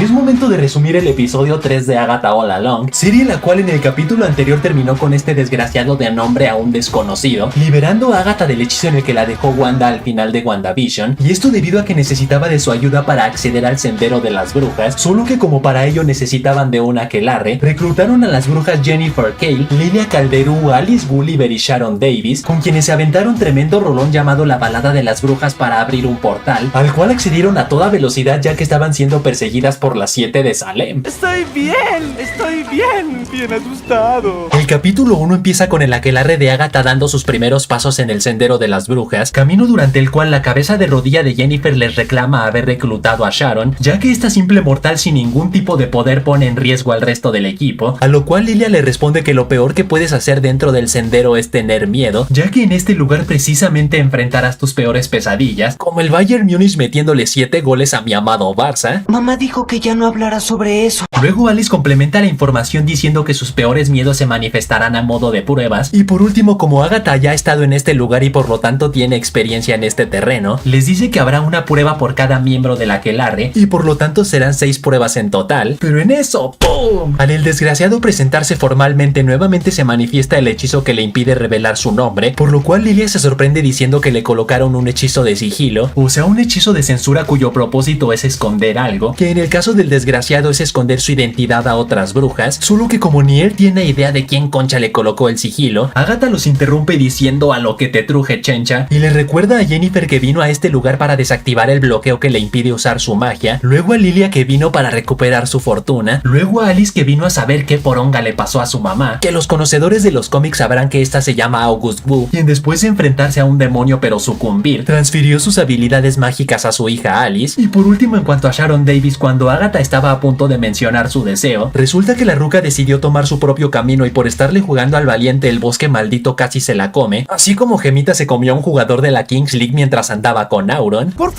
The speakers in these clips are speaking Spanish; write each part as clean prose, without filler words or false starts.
Es momento de resumir el episodio 3 de Agatha All Along, serie la cual en el capítulo anterior terminó con este desgraciado de nombre aún desconocido, liberando a Agatha del hechizo en el que la dejó Wanda al final de WandaVision, y esto debido a que necesitaba de su ayuda para acceder al sendero de las brujas, solo que como para ello necesitaban de un aquelarre, reclutaron a las brujas Jennifer Kale, Lilia Calderú, Alice Gulliver y Sharon Davis, con quienes se aventaron tremendo rolón llamado la balada de las brujas para abrir un portal, al cual accedieron a toda velocidad ya que estaban siendo perseguidas por las 7 de Salem. Estoy bien asustado. El capítulo 1 empieza con el aquelarre de Agatha dando sus primeros pasos en el sendero de las brujas, camino durante el cual la cabeza de rodilla de Jennifer les reclama haber reclutado a Sharon, ya que esta simple mortal sin ningún tipo de poder pone en riesgo al resto del equipo, a lo cual Lilia le responde que lo peor que puedes hacer dentro del sendero es tener miedo, ya que en este lugar precisamente enfrentarás tus peores pesadillas, como el Bayern Múnich metiéndole 7 goles a mi amado Barça. Mamá dijo que ya no hablara sobre eso. Luego Alice complementa la información diciendo que sus peores miedos se manifestarán a modo de pruebas, y por último, como Agatha ya ha estado en este lugar y por lo tanto tiene experiencia en este terreno, les dice que habrá una prueba por cada miembro del aquelarre y por lo tanto serán 6 pruebas en total, pero en eso, ¡pum! Al el desgraciado presentarse formalmente nuevamente se manifiesta el hechizo que le impide revelar su nombre, por lo cual Lilia se sorprende diciendo que le colocaron un hechizo de sigilo, o sea un hechizo de censura cuyo propósito es esconder algo, que en el caso del desgraciado es esconder su identidad a otras brujas, solo que como ni él tiene idea de quién concha le colocó el sigilo, Agatha los interrumpe diciendo a lo que te truje chencha, y le recuerda a Jennifer que vino a este lugar para desactivar el bloqueo que le impide usar su magia, luego a Lilia que vino para recuperar su fortuna, luego a Alice que vino a saber qué poronga le pasó a su mamá, que los conocedores de los cómics sabrán que esta se llama August Wu, quien después de enfrentarse a un demonio pero sucumbir, transfirió sus habilidades mágicas a su hija Alice, y por último en cuanto a Sharon Davis, cuando Agatha estaba a punto de mencionar su deseo, resulta que la ruca decidió tomar su propio camino y por estarle jugando al valiente el bosque maldito casi se la come, así como Gemita se comió a un jugador de la Kings League mientras andaba con Auron. Por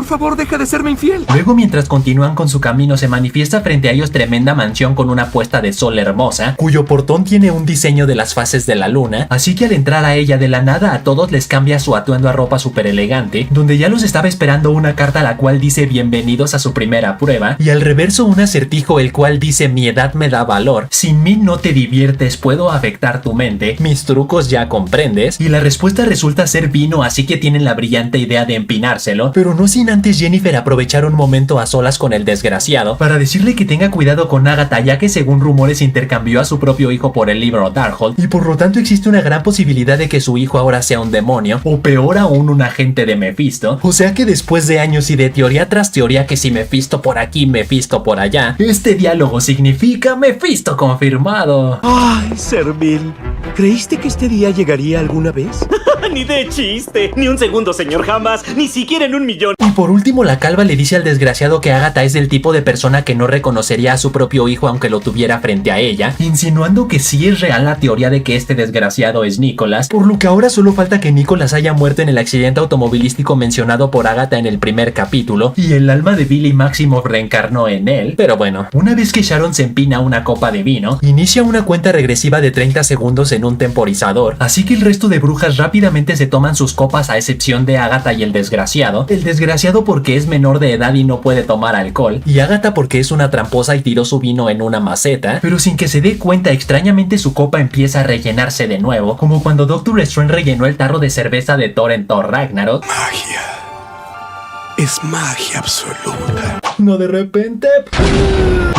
favor, deja de serme infiel. Luego, mientras continúan con su camino, se manifiesta frente a ellos tremenda mansión con una puesta de sol hermosa, cuyo portón tiene un diseño de las fases de la luna, así que al entrar a ella de la nada a todos les cambia su atuendo a ropa súper elegante, donde ya los estaba esperando una carta la cual dice bienvenidos a su primera prueba, y al reverso un acertijo el cual dice mi edad me da valor, sin mí no te diviertes, puedo afectar tu mente, mis trucos ya comprendes, y la respuesta resulta ser vino, así que tienen la brillante idea de empinárselo, pero no sin antes Jennifer aprovechar un momento a solas con el desgraciado para decirle que tenga cuidado con Agatha, ya que según rumores intercambió a su propio hijo por el libro Darkhold y por lo tanto existe una gran posibilidad de que su hijo ahora sea un demonio o peor aún un agente de Mephisto, o sea que después de años y de teoría tras teoría que si Mephisto por aquí, Mephisto por allá, este diálogo significa Mephisto confirmado. Ay, Servil, ¿creíste que este día llegaría alguna vez? Ni de chiste, ni un segundo, señor, jamás, ni siquiera en 1 millón. Y por último, la calva le dice al desgraciado que Agatha es del tipo de persona que no reconocería a su propio hijo aunque lo tuviera frente a ella, insinuando que sí es real la teoría de que este desgraciado es Nicholas, por lo que ahora solo falta que Nicholas haya muerto en el accidente automovilístico mencionado por Agatha en el primer capítulo, y el alma de Billy Maximoff reencarnó en él. Pero bueno, una vez que Sharon se empina una copa de vino, inicia una cuenta regresiva de 30 segundos en un temporizador, así que el resto de brujas rápidamente se toman sus copas a excepción de Agatha y el desgraciado porque es menor de edad y no puede tomar alcohol, y Agatha porque es una tramposa y tiró su vino en una maceta, pero sin que se dé cuenta extrañamente su copa empieza a rellenarse de nuevo, como cuando Doctor Strange rellenó el tarro de cerveza de Thor en Thor Ragnarok. Magia. Es magia absoluta. No de repente...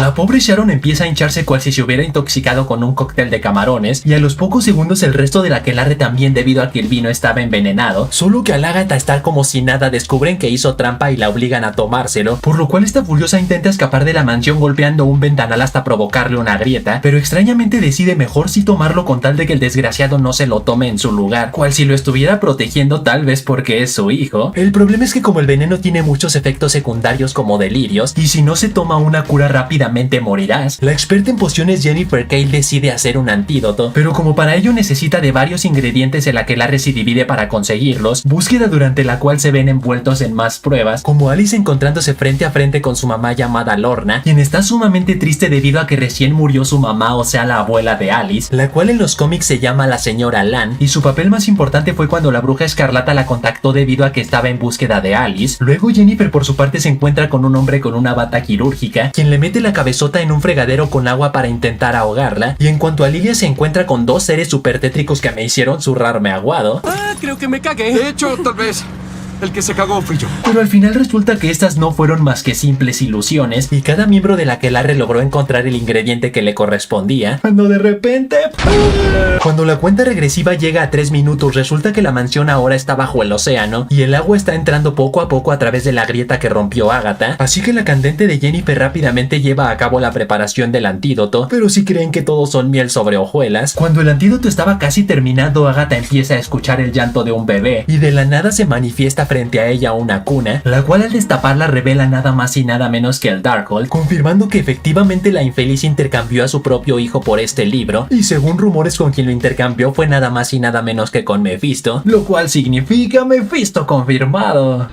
La pobre Sharon empieza a hincharse cual si se hubiera intoxicado con un cóctel de camarones, y a los pocos segundos el resto del aquelarre también debido a que el vino estaba envenenado, solo que al Agatha estar como si nada descubren que hizo trampa y la obligan a tomárselo, por lo cual esta furiosa intenta escapar de la mansión golpeando un ventanal hasta provocarle una grieta, pero extrañamente decide mejor sí tomarlo con tal de que el desgraciado no se lo tome en su lugar, cual si lo estuviera protegiendo tal vez porque es su hijo. El problema es que como el veneno tiene muchos efectos secundarios como delirios, delirios, y si no se toma una cura rápidamente morirás. La experta en pociones Jennifer Kale decide hacer un antídoto, pero como para ello necesita de varios ingredientes, el aquelarre se divide para conseguirlos, búsqueda durante la cual se ven envueltos en más pruebas, como Alice encontrándose frente a frente con su mamá llamada Lorna, quien está sumamente triste debido a que recién murió su mamá, o sea la abuela de Alice, la cual en los cómics se llama la señora Lan, y su papel más importante fue cuando la bruja escarlata la contactó debido a que estaba en búsqueda de Alice. Luego Jennifer por su parte se encuentra con un hombre con una bata quirúrgica, quien le mete la cabezota en un fregadero con agua para intentar ahogarla, y en cuanto a Lilia se encuentra con dos seres super tétricos que me hicieron zurrarme aguado. Creo que me cagué. De hecho, tal vez el que se cagó fui yo. Pero al final resulta que estas no fueron más que simples ilusiones, y cada miembro de la aquelarre logró encontrar el ingrediente que le correspondía, cuando de repente... Cuando la cuenta regresiva llega a 3 minutos, resulta que la mansión ahora está bajo el océano, y el agua está entrando poco a poco a través de la grieta que rompió Agatha, así que la candente de Jennifer rápidamente lleva a cabo la preparación del antídoto, pero si creen que todos son miel sobre hojuelas, cuando el antídoto estaba casi terminado, Agatha empieza a escuchar el llanto de un bebé, y de la nada se manifiesta frente a ella una cuna, la cual al destaparla revela nada más y nada menos que el Darkhold, confirmando que efectivamente la infeliz intercambió a su propio hijo por este libro, y según rumores con quien lo intercambió fue nada más y nada menos que con Mephisto, lo cual significa Mephisto confirmado.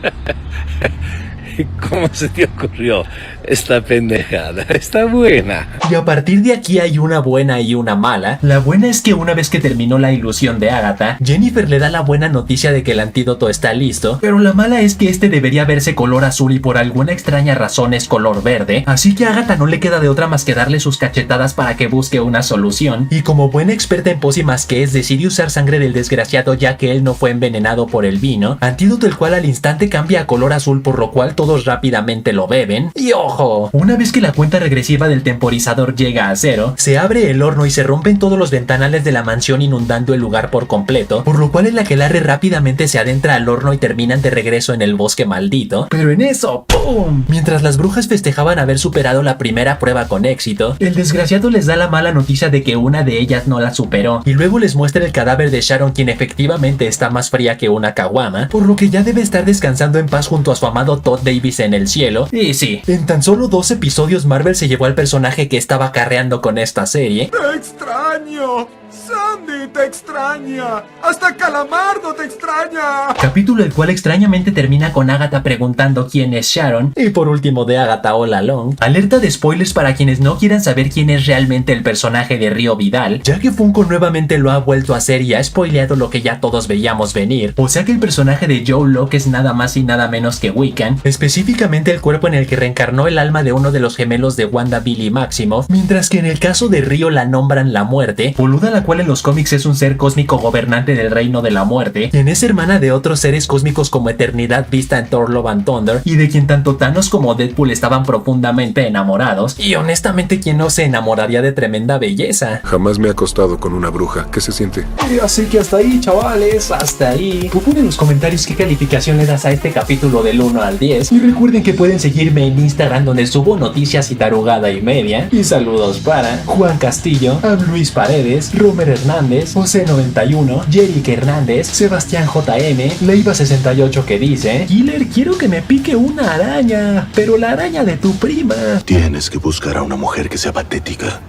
¿Cómo se te ocurrió esta pendejada? Está buena. Y a partir de aquí hay una buena y una mala. La buena es que una vez que terminó la ilusión de Agatha, Jennifer le da la buena noticia de que el antídoto está listo, pero la mala es que este debería verse color azul y por alguna extraña razón es color verde, así que a Agatha no le queda de otra más que darle sus cachetadas para que busque una solución, y como buena experta en pócimas que es, decide usar sangre del desgraciado ya que él no fue envenenado por el vino, antídoto el cual al instante cambia a color azul, por lo cual todos rápidamente lo beben. Y ojo, una vez que la cuenta regresiva del temporizador llega a 0, se abre el horno y se rompen todos los ventanales de la mansión inundando el lugar por completo, por lo cual el aquelarre rápidamente se adentra al horno y terminan de regreso en el bosque maldito. Pero en eso, ¡pum! Mientras las brujas festejaban haber superado la primera prueba con éxito, el desgraciado les da la mala noticia de que una de ellas no la superó, y luego les muestra el cadáver de Sharon, quien efectivamente está más fría que una caguama, por lo que ya debe estar descansando en paz junto a su amado Todd Davis en el cielo. Y sí, en tan solo 2 episodios Marvel se llevó al personaje que estaba carreando con esta serie. ¡Te extraño! ¡Sandy te extraña! ¡Hasta Calamardo te extraña! Capítulo el cual extrañamente termina con Agatha preguntando quién es Sharon, y por último de Agatha all along. Alerta de spoilers para quienes no quieran saber quién es realmente el personaje de Rio Vidal, ya que Funko nuevamente lo ha vuelto a hacer y ha spoileado lo que ya todos veíamos venir, o sea que el personaje de Joe Locke es nada más y nada menos que Wiccan, específicamente el cuerpo en el que reencarnó el alma de uno de los gemelos de Wanda, Billy Maximoff, mientras que en el caso de Rio la nombran la muerte, boluda la cual en los cómics es un ser cósmico gobernante del reino de la muerte, quien es hermana de otros seres cósmicos como Eternidad vista en Thor Love and Thunder, y de quien tanto Thanos como Deadpool estaban profundamente enamorados, y honestamente ¿quién no se enamoraría de tremenda belleza? Jamás me he acostado con una bruja. ¿Qué se siente? Así que hasta ahí, chavales, hasta ahí. Tú pon en los comentarios qué calificación le das a este capítulo del 1 al 10, y recuerden que pueden seguirme en Instagram donde subo noticias y tarugada y media. Y saludos para Juan Castillo, Luis Paredes, Romer Hernández, José 91, Jerick Hernández, Sebastián JM, Leiva 68 que dice: Killer, quiero que me pique una araña, pero la araña de tu prima. Tienes que buscar a una mujer que sea patética,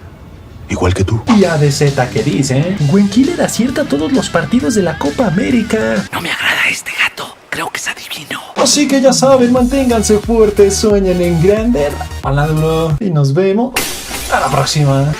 igual que tú. Y ADZ que dice: Gwen Killer acierta todos los partidos de la Copa América. No me agrada este gato. Creo que es adivino. Así que ya saben, manténganse fuertes, sueñen en grande. Palabra y nos vemos a la próxima.